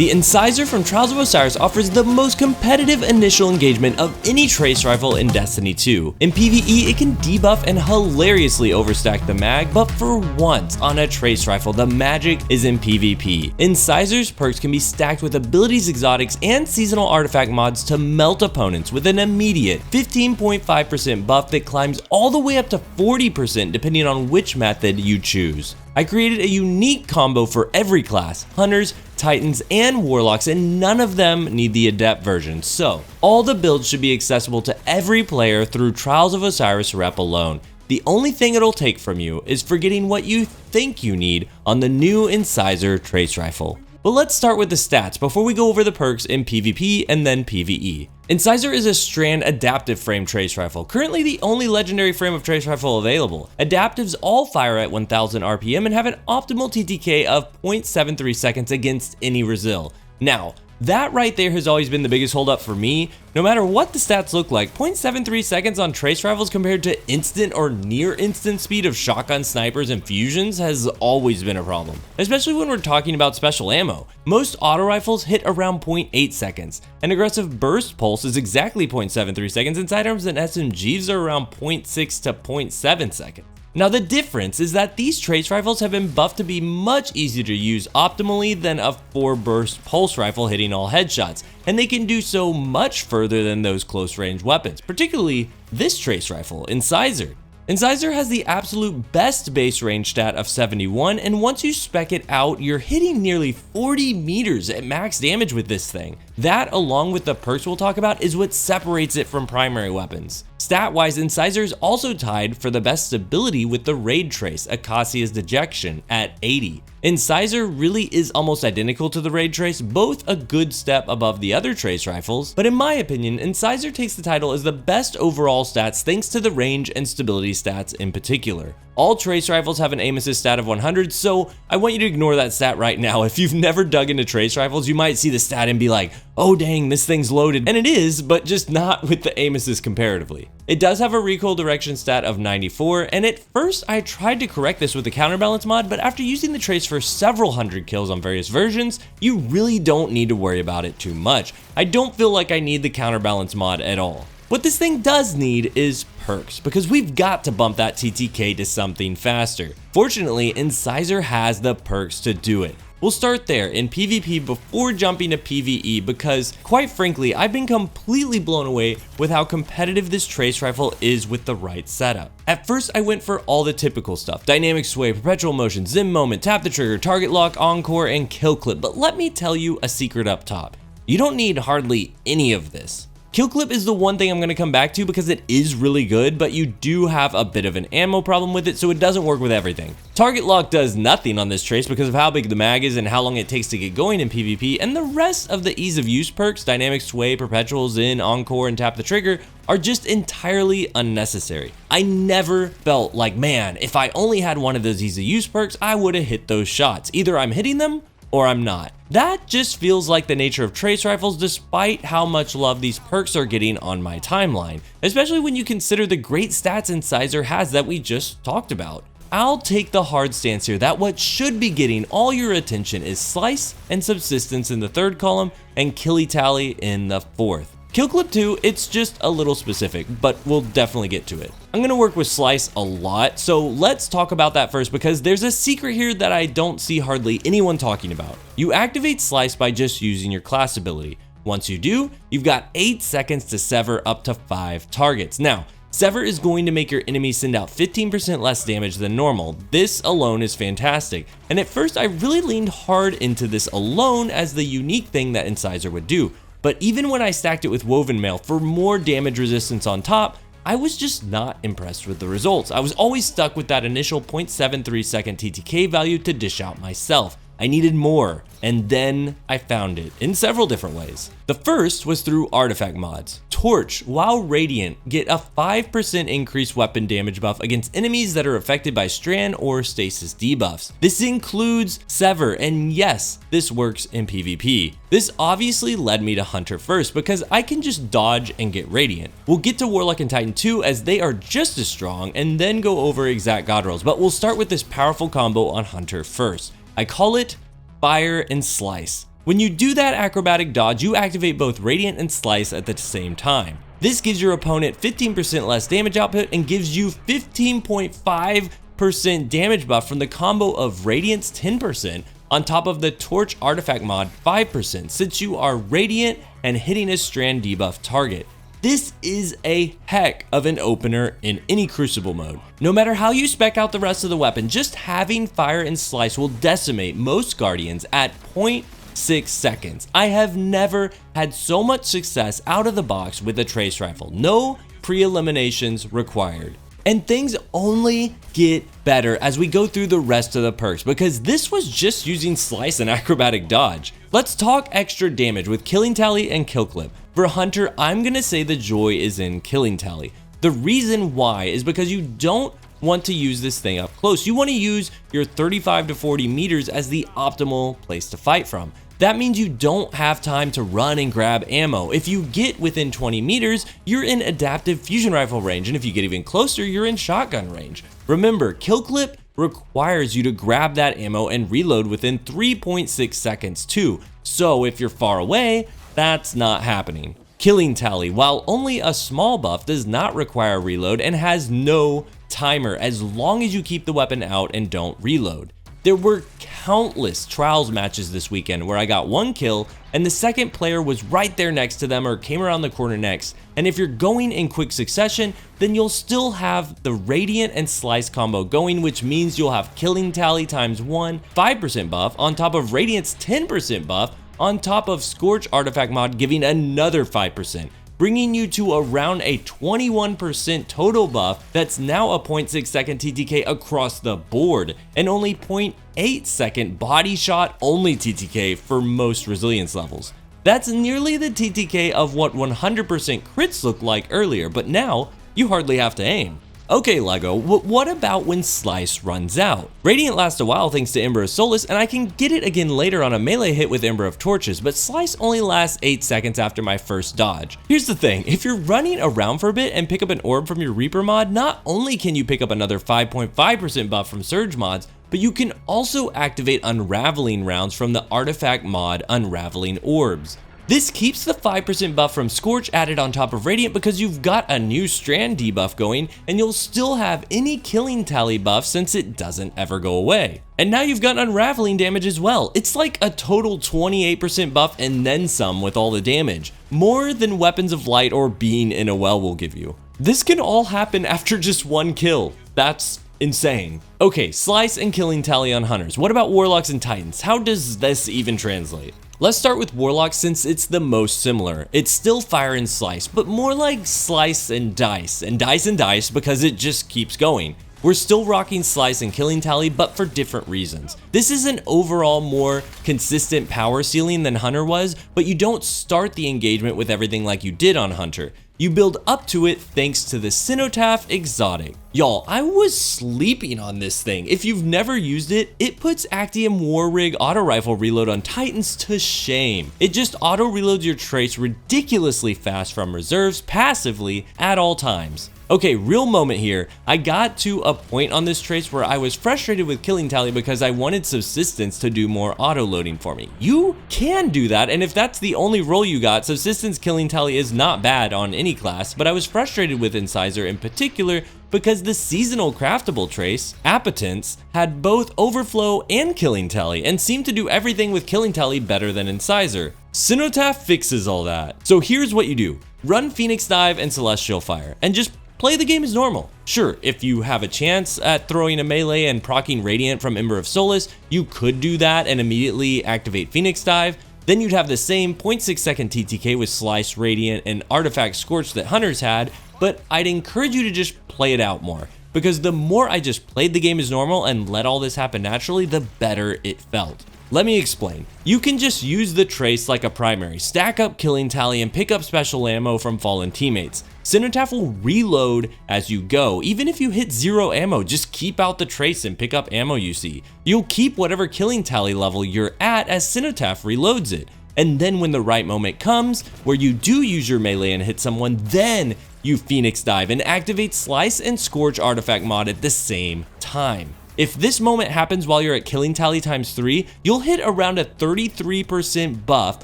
The Incisor from Trials of Osiris offers the most competitive initial engagement of any trace rifle in Destiny 2. In PvE, it can debuff and hilariously overstack the mag, but for once on a trace rifle, the magic is in PvP. Incisor's perks can be stacked with abilities, exotics, and seasonal artifact mods to melt opponents with an immediate 15.5% buff that climbs all the way up to 40% depending on which method you choose. I created a unique combo for every class: Hunters, Titans, and Warlocks, and none of them need the Adept version, so all the builds should be accessible to every player through Trials of Osiris rep alone. The only thing it'll take from you is forgetting what you think you need on the new Incisor Trace Rifle. But let's start with the stats before we go over the perks in PvP and then PvE. Incisor is a strand adaptive frame trace rifle, currently the only legendary frame of trace rifle available. Adaptives all fire at 1000 RPM and have an optimal TTK of 0.73 seconds against any resil. Now, that right there has always been the biggest holdup for me. No matter what the stats look like, 0.73 seconds on trace rifles compared to instant or near instant speed of shotgun, snipers, and fusions has always been a problem, especially when we're talking about special ammo. Most auto rifles hit around 0.8 seconds. An aggressive burst pulse is exactly 0.73 seconds, and sidearms and SMGs are around 0.6 to 0.7 seconds. Now the difference is that these trace rifles have been buffed to be much easier to use optimally than a 4-burst pulse rifle hitting all headshots, and they can do so much further than those close range weapons, particularly this trace rifle, Incisor. Incisor has the absolute best base range stat of 71, and once you spec it out, you're hitting nearly 40 meters at max damage with this thing. That, along with the perks we'll talk about, is what separates it from primary weapons. Stat-wise, Incisor is also tied for the best stability with the raid trace, Acacia's Dejection, at 80. Incisor really is almost identical to the raid trace, both a good step above the other trace rifles, but in my opinion, Incisor takes the title as the best overall stats thanks to the range and stability stats in particular. All trace rifles have an aim assist stat of 100, so I want you to ignore that stat right now. If you've never dug into trace rifles, you might see the stat and be like, oh dang, this thing's loaded. And it is, but just not with the aim assist comparatively. It does have a recoil direction stat of 94, and at first I tried to correct this with the counterbalance mod, but after using the trace for several hundred kills on various versions, you really don't need to worry about it too much. I don't feel like I need the counterbalance mod at all. What this thing does need is perks, because we've got to bump that TTK to something faster. Fortunately, Incisor has the perks to do it. We'll start there in PvP before jumping to PvE because, quite frankly, I've been completely blown away with how competitive this trace rifle is with the right setup. At first, I went for all the typical stuff: dynamic sway, perpetual motion, zim moment, tap the trigger, target lock, encore, and kill clip. But let me tell you a secret up top. You don't need hardly any of this. Kill clip is the one thing I'm going to come back to because it is really good, but you do have a bit of an ammo problem with it, so it doesn't work with everything. Target lock does nothing on this trace because of how big the mag is and how long it takes to get going in PvP, and the rest of the ease of use perks, dynamic sway, perpetual, zin, encore, and tap the trigger, are just entirely unnecessary. I never felt like, man, if I only had one of those ease of use perks, I would have hit those shots. Either I'm hitting them or I'm not. That just feels like the nature of trace rifles despite how much love these perks are getting on my timeline, especially when you consider the great stats Incisor has that we just talked about. I'll take the hard stance here that what should be getting all your attention is slice and subsistence in the third column and killie tally in the fourth. Kill clip 2, it's just a little specific, but we'll definitely get to it. I'm gonna work with slice a lot, so let's talk about that first because there's a secret here that I don't see hardly anyone talking about. You activate slice by just using your class ability. Once you do, you've got 8 seconds to sever up to 5 targets. Now, sever is going to make your enemy send out 15% less damage than normal. This alone is fantastic, and at first I really leaned hard into this alone as the unique thing that Incisor would do. But even when I stacked it with woven mail for more damage resistance on top, I was just not impressed with the results. I was always stuck with that initial 0.73 second TTK value to dish out myself. I needed more, and then I found it in several different ways. The first was through artifact mods. Torch, while radiant, get a 5% increased weapon damage buff against enemies that are affected by strand or stasis debuffs. This includes sever, and yes, this works in PvP. This obviously led me to Hunter first because I can just dodge and get radiant. We'll get to Warlock and Titan too as they are just as strong, and then go over exact god rolls, but we'll start with this powerful combo on Hunter first. I call it Fire and Slice. When you do that acrobatic dodge, you activate both Radiant and Slice at the same time. This gives your opponent 15% less damage output and gives you 15.5% damage buff from the combo of Radiant's 10% on top of the Torch artifact mod 5% since you are Radiant and hitting a strand debuff target. This is a heck of an opener in any Crucible mode. No matter how you spec out the rest of the weapon, just having Fire and Slice will decimate most Guardians at 0.6 seconds. I have never had so much success out of the box with a Trace Rifle. No pre-eliminations required. And things only get better as we go through the rest of the perks, because this was just using Slice and acrobatic dodge. Let's talk extra damage with Killing Tally and Kill Clip. For Hunter, I'm gonna say the joy is in Killing Tally. The reason why is because you don't want to use this thing up close. You want to use your 35 to 40 meters as the optimal place to fight from. That means you don't have time to run and grab ammo. If you get within 20 meters, you're in adaptive fusion rifle range, and if you get even closer, you're in shotgun range. Remember, Kill Clip requires you to grab that ammo and reload within 3.6 seconds too. So if you're far away, that's not happening. Killing Tally, while only a small buff, does not require a reload and has no timer as long as you keep the weapon out and don't reload. There were countless trials matches this weekend where I got one kill and the second player was right there next to them or came around the corner next, and if you're going in quick succession, then you'll still have the Radiant and Slice combo going, which means you'll have Killing Tally times 1, 5% buff on top of Radiant's 10% buff on top of Scorch artifact mod giving another 5%. Bringing you to around a 21% total buff that's now a 0.6 second TTK across the board, and only 0.8 second body shot only TTK for most resilience levels. That's nearly the TTK of what 100% crits looked like earlier, but now you hardly have to aim. Okay LEGO, what about when Slice runs out? Radiant lasts a while thanks to Ember of Solace, and I can get it again later on a melee hit with Ember of Torches, but Slice only lasts 8 seconds after my first dodge. Here's the thing, if you're running around for a bit and pick up an orb from your Reaper mod, not only can you pick up another 5.5% buff from Surge mods, but you can also activate Unraveling rounds from the artifact mod Unraveling Orbs. This keeps the 5% buff from Scorch added on top of Radiant because you've got a new strand debuff going, and you'll still have any Killing Tally buff since it doesn't ever go away. And now you've got Unraveling damage as well. It's like a total 28% buff and then some with all the damage. More than Weapons of Light or Being in a Well will give you. This can all happen after just one kill. That's insane. Okay, Slice and Killing Tally on Hunters. What about Warlocks and Titans? How does this even translate? Let's start with Warlock since it's the most similar. It's still Fire and Slice, but more like Slice and Dice, and Dice because it just keeps going. We're still rocking Slice and Killing Tally, but for different reasons. This is an overall more consistent power ceiling than Hunter was, but you don't start the engagement with everything like you did on Hunter. You build up to it thanks to the Cenotaph Exotic. Y'all, I was sleeping on this thing. If you've never used it, it puts Actium War Rig auto rifle reload on Titans to shame. It just auto reloads your trace ridiculously fast from reserves passively at all times. Okay, real moment here. I got to a point on this trace where I was frustrated with Killing Tally because I wanted Subsistence to do more auto loading for me. You can do that, and if that's the only role you got, Subsistence Killing Tally is not bad on any class, but I was frustrated with Incisor in particular because the seasonal craftable trace, Appetence, had both Overflow and Killing Tally and seemed to do everything with Killing Tally better than Incisor. Cenotaph fixes all that. So here's what you do. Run Phoenix Dive and Celestial Fire, and just play the game as normal. Sure, if you have a chance at throwing a melee and proccing Radiant from Ember of Solace, you could do that and immediately activate Phoenix Dive. Then you'd have the same 0.6 second TTK with Slice, Radiant, and Artifact Scorch that Hunters had, but I'd encourage you to just play it out more, because the more I just played the game as normal and let all this happen naturally, the better it felt. Let me explain. You can just use the trace like a primary, stack up Killing Tally, and pick up special ammo from fallen teammates. Cenotaph will reload as you go. Even if you hit 0 ammo, just keep out the trace and pick up ammo you see. You'll keep whatever Killing Tally level you're at as Cenotaph reloads it. And then when the right moment comes, where you do use your melee and hit someone, then you Phoenix Dive and activate Slice and Scorch artifact mod at the same time. If this moment happens while you're at killing tally times 3, you'll hit around a 33% buff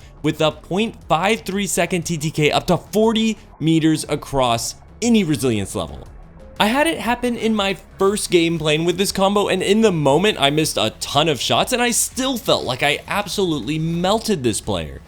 with a 0.53 second TTK up to 40 meters across any resilience level. I had it happen in my first game playing with this combo, and in the moment I missed a ton of shots and I still felt like I absolutely melted this player.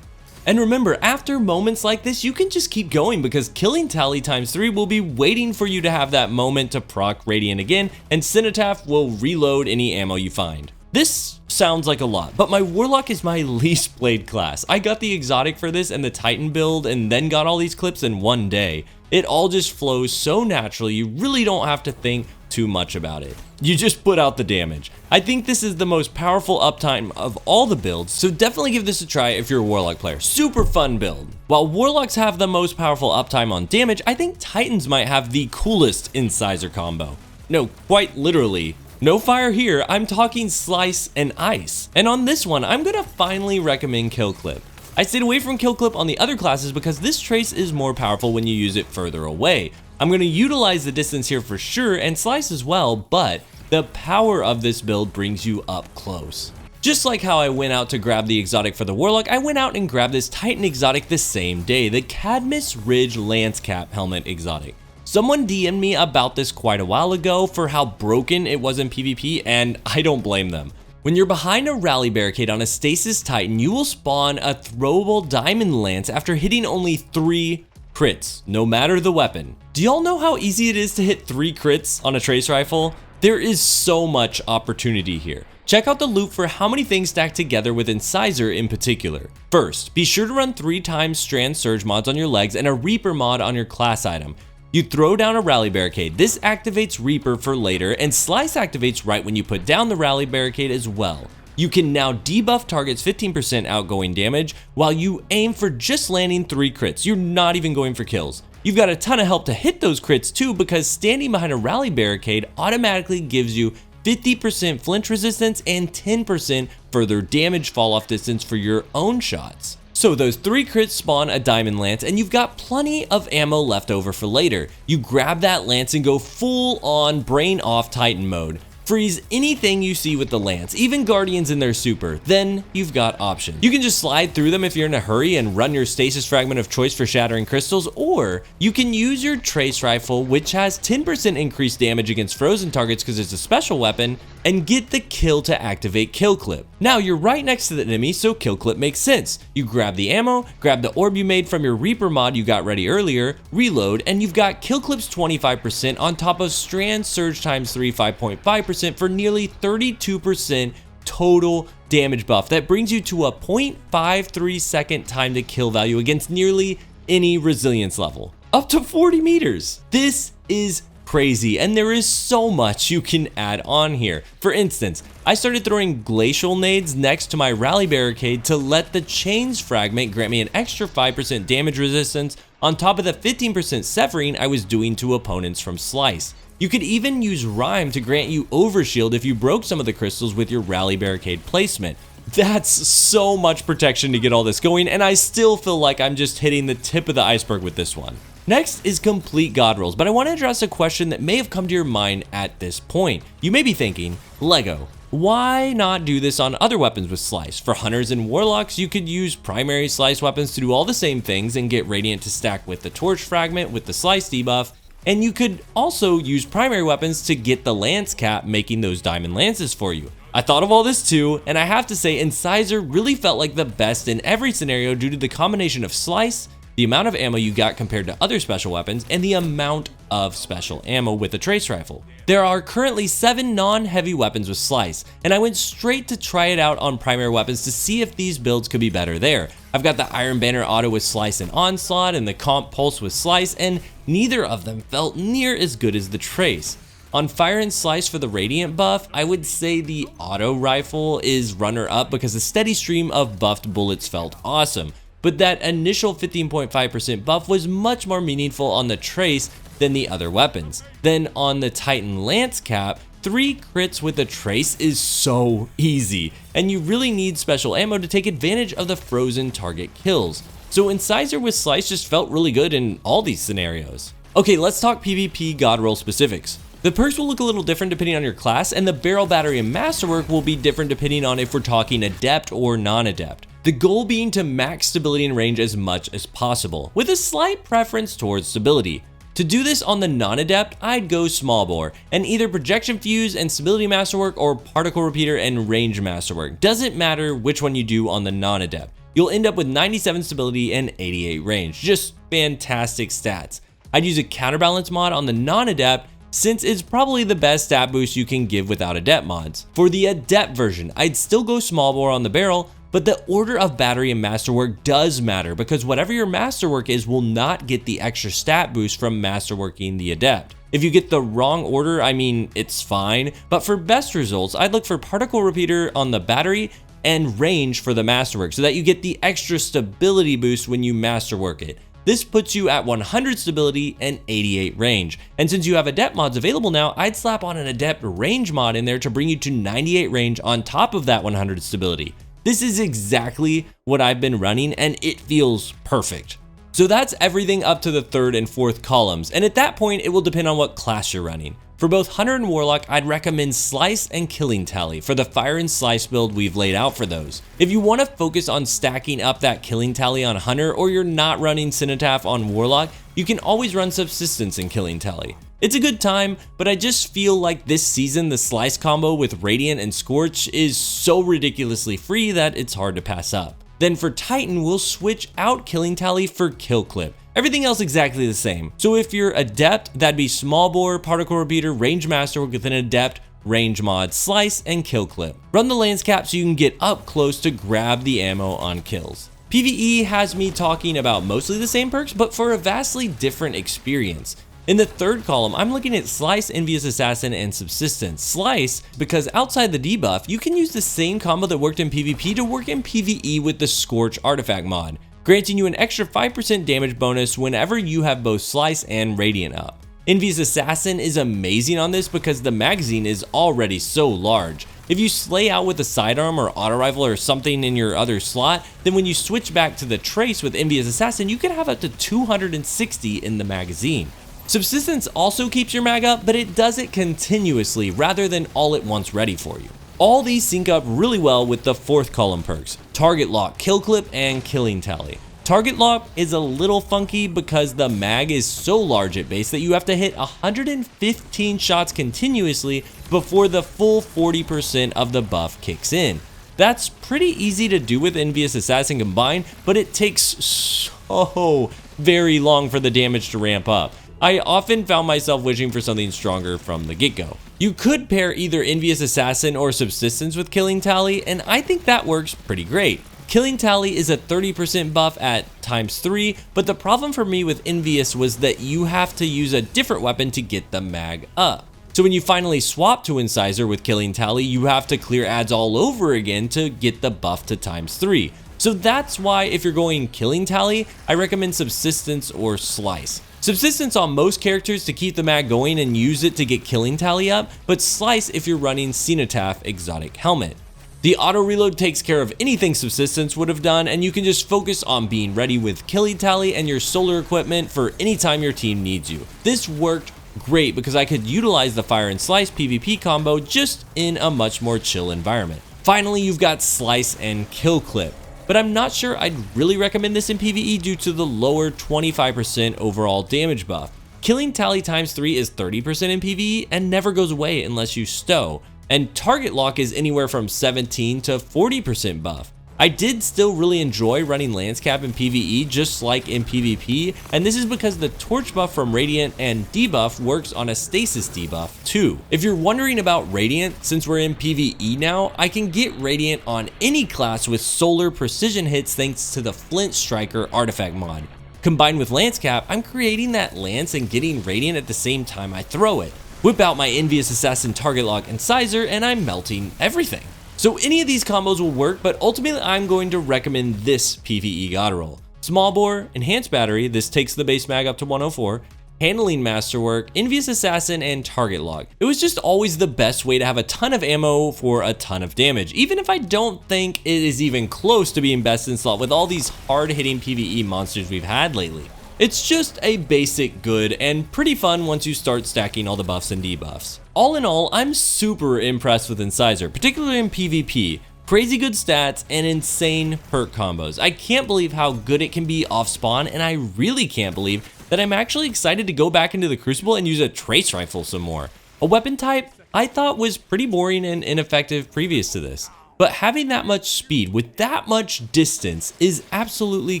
And remember, after moments like this, you can just keep going because killing tally times 3 will be waiting for you to have that moment to proc Radiant again, and Cenotaph will reload any ammo you find. This sounds like a lot, but my Warlock is my least played class. I got the exotic for this and the Titan build and then got all these clips in one day. It all just flows so naturally, you really don't have to think too much about it. You just put out the damage. I think this is the most powerful uptime of all the builds, so definitely give this a try if you're a Warlock player. Super fun build. While Warlocks have the most powerful uptime on damage, I think Titans might have the coolest Incisor combo. No, quite literally. No fire here, I'm talking slice and ice. And on this one, I'm gonna finally recommend Kill Clip. I stayed away from Kill Clip on the other classes because this trace is more powerful when you use it further away. I'm going to utilize the distance here for sure, and slice as well, but the power of this build brings you up close. Just like how I went out to grab the exotic for the Warlock, I went out and grabbed this Titan exotic the same day, the Cadmus Ridge Lance Cap Helmet exotic. Someone DM'd me about this quite a while ago for how broken it was in PvP, and I don't blame them. When you're behind a rally barricade on a Stasis Titan, you will spawn a throwable Diamond Lance after hitting only 3 crits, no matter the weapon. Do y'all know how easy it is to hit 3 crits on a trace rifle? There is so much opportunity here. Check out the loop for how many things stack together with Incisor in particular. First, be sure to run 3 times Strand Surge mods on your legs and a Reaper mod on your class item. You throw down a rally barricade. This activates Reaper for later, and Slice activates right when you put down the rally barricade as well. You can now debuff targets 15% outgoing damage while you aim for just landing 3 crits. You're not even going for kills. You've got a ton of help to hit those crits too, because standing behind a rally barricade automatically gives you 50% flinch resistance and 10% further damage fall off distance for your own shots. So those 3 crits spawn a Diamond Lance, and you've got plenty of ammo left over for later. You grab that Lance and go full on brain off Titan mode. Freeze anything you see with the Lance, even Guardians in their super, then you've got options. You can just slide through them if you're in a hurry and run your stasis fragment of choice for shattering crystals, or you can use your trace rifle, which has 10% increased damage against frozen targets because it's a special weapon, and get the kill to activate Kill Clip. Now you're right next to the enemy, so Kill Clip makes sense. You grab the ammo, grab the orb you made from your Reaper mod you got ready earlier, reload, and you've got Kill Clip's 25% on top of Strand Surge times 3 5.5% for nearly 32% total damage buff. That brings you to a 0.53 second time to kill value against nearly any resilience level. Up to 40 meters. This is crazy, and there is so much you can add on here. For instance, I started throwing glacial nades next to my rally barricade to let the chains fragment grant me an extra 5% damage resistance on top of the 15% severing I was doing to opponents from Slice. You could even use Rhyme to grant you overshield if you broke some of the crystals with your rally barricade placement. That's so much protection to get all this going, and I still feel like I'm just hitting the tip of the iceberg with this one. Next is complete God rolls, but I want to address a question that may have come to your mind at this point. You may be thinking, Lego, why not do this on other weapons with Slice? For Hunters and Warlocks, you could use primary Slice weapons to do all the same things and get Radiant to stack with the Torch fragment with the Slice debuff, and you could also use primary weapons to get the Lance Cap, making those Diamond Lances for you. I thought of all this too, and I have to say Incisor really felt like the best in every scenario due to the combination of Slice, the amount of ammo you got compared to other special weapons, and the amount of special ammo with the trace rifle. There are currently 7 non-heavy weapons with Slice, and I went straight to try it out on primary weapons to see if these builds could be better there. I've got the Iron Banner auto with Slice and Onslaught, and the Comp Pulse with Slice, and neither of them felt near as good as the trace. On Fire and Slice for the Radiant buff, I would say the auto rifle is runner-up because the steady stream of buffed bullets felt awesome, but that initial 15.5% buff was much more meaningful on the trace than the other weapons. Then on the Titan Lance Cap, 3 crits with a trace is so easy, and you really need special ammo to take advantage of the frozen target kills. So Incisor with Slice just felt really good in all these scenarios. Okay, let's talk PvP God Roll specifics. The perks will look a little different depending on your class, and the barrel, battery, and masterwork will be different depending on if we're talking adept or non-adept. The goal being to max stability and range as much as possible, with a slight preference towards stability. To do this on the non-adept, I'd go small bore, and either projection fuse and stability masterwork or particle repeater and range masterwork. Doesn't matter which one you do on the non-adept. You'll end up with 97 stability and 88 range. Just fantastic stats. I'd use a counterbalance mod on the non-adept, since it's probably the best stat boost you can give without adept mods. For the adept version, I'd still go small bore on the barrel, but the order of battery and masterwork does matter, because whatever your masterwork is will not get the extra stat boost from masterworking the adept. If you get the wrong order, I mean, it's fine, but for best results, I'd look for particle repeater on the battery and range for the masterwork, so that you get the extra stability boost when you masterwork it. This puts you at 100 stability and 88 range. And since you have adept mods available now, I'd slap on an adept range mod in there to bring you to 98 range on top of that 100 stability. This is exactly what I've been running, and it feels perfect. So that's everything up to the third and fourth columns, and at that point it will depend on what class you're running. For both Hunter and Warlock, I'd recommend Slice and Killing Tally for the Fire and Slice build we've laid out for those. If you want to focus on stacking up that Killing Tally on Hunter, or you're not running Cenotaph on Warlock, you can always run Subsistence in Killing Tally. It's a good time, but I just feel like this season the Slice combo with Radiant and Scorch is so ridiculously free that it's hard to pass up. Then for Titan, we'll switch out Killing Tally for Kill Clip. Everything else exactly the same. So if you're adept, that'd be small bore, particle repeater, range masterwork with an adept, range mod, slice, and kill clip. Run the lance cap so you can get up close to grab the ammo on kills. PvE has me talking about mostly the same perks, but for a vastly different experience. In the third column, I'm looking at Slice, Envious Assassin, and Subsistence. Slice, because outside the debuff, you can use the same combo that worked in PvP to work in PvE with the Scorch artifact mod, granting you an extra 5% damage bonus whenever you have both Slice and Radiant up. Envious Assassin is amazing on this because the magazine is already so large. If you slay out with a sidearm or auto rifle or something in your other slot, then when you switch back to the trace with Envious Assassin, you can have up to 260 in the magazine. Subsistence also keeps your mag up, but it does it continuously rather than all at once ready for you. All these sync up really well with the fourth column perks, Target Lock, Kill Clip, and Killing Tally. Target Lock is a little funky because the mag is so large at base that you have to hit 115 shots continuously before the full 40% of the buff kicks in. That's pretty easy to do with Envious Assassin combined, but it takes so very long for the damage to ramp up. I often found myself wishing for something stronger from the get-go. You could pair either Envious Assassin or Subsistence with Killing Tally, and I think that works pretty great. Killing Tally is a 30% buff at ×3, but the problem for me with Envious was that you have to use a different weapon to get the mag up. So when you finally swap to Incisor with Killing Tally, you have to clear ads all over again to get the buff to ×3. So that's why if you're going Killing Tally, I recommend Subsistence or Slice. Subsistence on most characters to keep the mag going and use it to get Killing Tally up, but Slice if you're running Cenotaph Exotic Helmet. The auto reload takes care of anything Subsistence would have done, and you can just focus on being ready with Killing Tally and your solar equipment for any time your team needs you. This worked great because I could utilize the Fire and Slice PvP combo just in a much more chill environment. Finally, you've got Slice and Kill Clip, but I'm not sure I'd really recommend this in PvE due to the lower 25% overall damage buff. Killing Tally ×3 is 30% in PvE and never goes away unless you stow, and Target Lock is anywhere from 17 to 40% buff. I did still really enjoy running Lance Cap in PvE just like in PvP, and this is because the torch buff from Radiant and debuff works on a stasis debuff too. If you're wondering about Radiant, since we're in PvE now, I can get Radiant on any class with solar precision hits thanks to the Flint Striker artifact mod. Combined with Lance Cap, I'm creating that lance and getting Radiant at the same time I throw it. Whip out my Envious Assassin Target Lock Incisor and I'm melting everything. So any of these combos will work, but ultimately I'm going to recommend this PvE God roll. Small bore, enhanced battery, this takes the base mag up to 104, handling masterwork, Envious Assassin, and Target Lock. It was just always the best way to have a ton of ammo for a ton of damage, even if I don't think it is even close to being best in slot with all these hard-hitting PvE monsters we've had lately. It's just a basic good and pretty fun once you start stacking all the buffs and debuffs. All in all, I'm super impressed with Incisor, particularly in PvP. Crazy good stats and insane perk combos. I can't believe how good it can be off spawn, and I really can't believe that I'm actually excited to go back into the Crucible and use a trace rifle some more. A weapon type I thought was pretty boring and ineffective previous to this. But having that much speed with that much distance is absolutely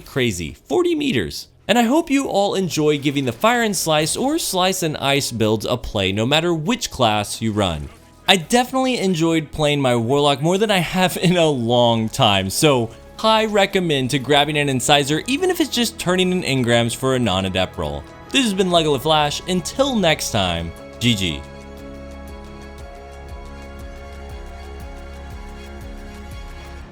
crazy. 40 meters. And I hope you all enjoy giving the Fire and Slice or Slice and Ice builds a play no matter which class you run. I definitely enjoyed playing my Warlock more than I have in a long time, so I recommend to grabbing an Incisor even if it's just turning in engrams for a non-adept roll. This has been Lego Flash. Until next time, GG.